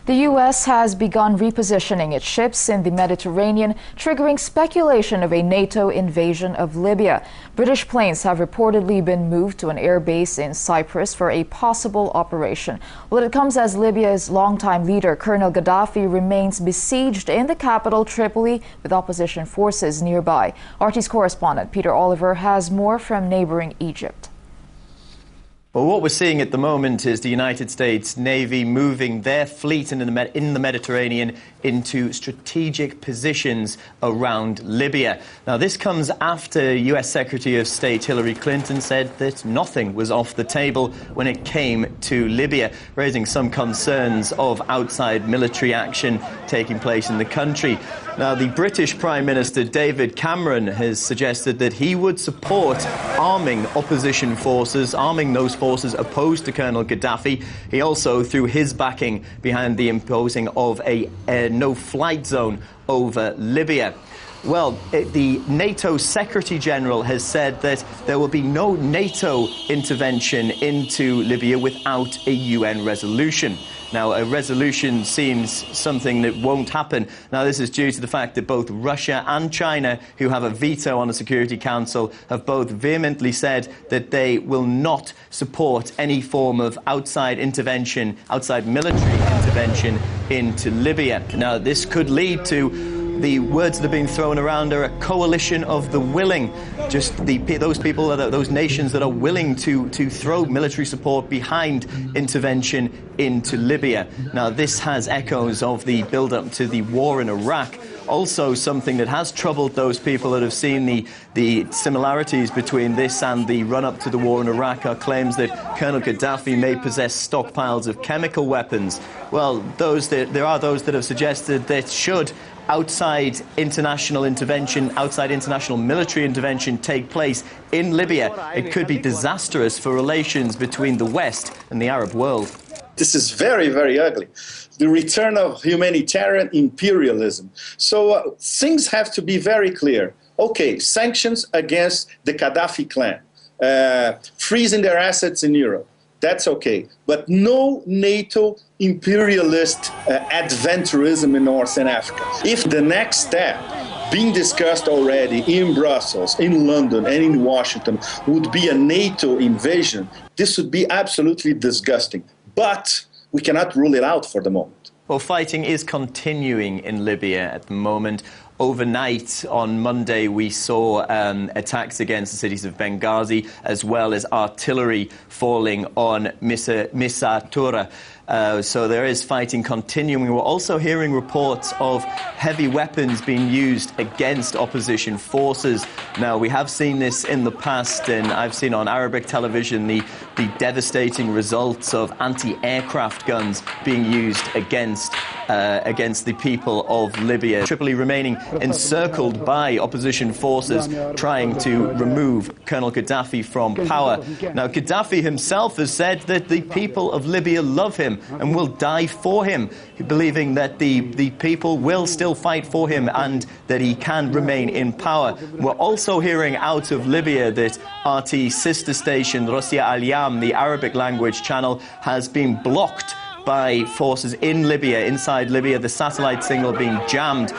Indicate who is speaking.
Speaker 1: The U.S. has begun repositioning its ships in the Mediterranean, triggering speculation of a NATO invasion of Libya. British planes have reportedly been moved to an air base in Cyprus for a possible operation. Well, it comes as Libya's longtime leader, Colonel Gaddafi, remains besieged in the capital, Tripoli, with opposition forces nearby. RT's correspondent Peter Oliver has more from neighboring Egypt.
Speaker 2: Well, what we're seeing at the moment is the United States Navy moving their fleet in the Mediterranean into strategic positions around Libya. Now, this comes after US Secretary of State Hillary Clinton said that nothing was off the table when it came to Libya, raising some concerns of outside military action taking place in the country. Now, the British Prime Minister David Cameron has suggested that he would support arming opposition forces, arming those forces opposed to Colonel Gaddafi. He also threw his backing behind the imposing of a no-flight zone over Libya. Well, the NATO Secretary General has said that there will be no NATO intervention into Libya without a UN resolution. Now, a resolution seems something that won't happen. Now, this is due to the fact that both Russia and China, who have a veto on the Security Council, have both vehemently said that they will not support any form of outside intervention, outside military intervention into Libya. Now, this could lead to the words that are being thrown around are a coalition of the willing, just those people, those nations that are willing to throw military support behind intervention into Libya. Now, this has echoes of the build-up to the war in Iraq. Also, something that has troubled those people that have seen the similarities between this and the run-up to the war in Iraq are claims that Colonel Gaddafi may possess stockpiles of chemical weapons. Well, there are those that have suggested that should outside international intervention, outside international military intervention take place in Libya, it could be disastrous for relations between the West and the Arab world.
Speaker 3: This is very, very ugly. The return of humanitarian imperialism. So things have to be very clear. Okay, sanctions against the Gaddafi clan, freezing their assets in Europe. That's okay. But no NATO imperialist adventurism in Northern Africa. If the next step being discussed already in Brussels, in London, and in Washington would be a NATO invasion, this would be absolutely disgusting. But we cannot rule it out for the moment.
Speaker 2: Well, fighting is continuing in Libya at the moment. Overnight, on Monday, we saw attacks against the cities of Benghazi, as well as artillery falling on Misrata. So there is fighting continuing. We're also hearing reports of heavy weapons being used against opposition forces. Now, we have seen this in the past, and I've seen on Arabic television the devastating results of anti-aircraft guns being used against the people of Libya. Tripoli remaining encircled by opposition forces trying to remove Colonel Gaddafi from power. Now, Gaddafi himself has said that the people of Libya love him and will die for him, believing that the people will still fight for him and that he can remain in power. We're also hearing out of Libya that RT sister station Rosia Al-Yam, the Arabic language channel, has been blocked by forces in Libya, inside Libya, the satellite signal being jammed.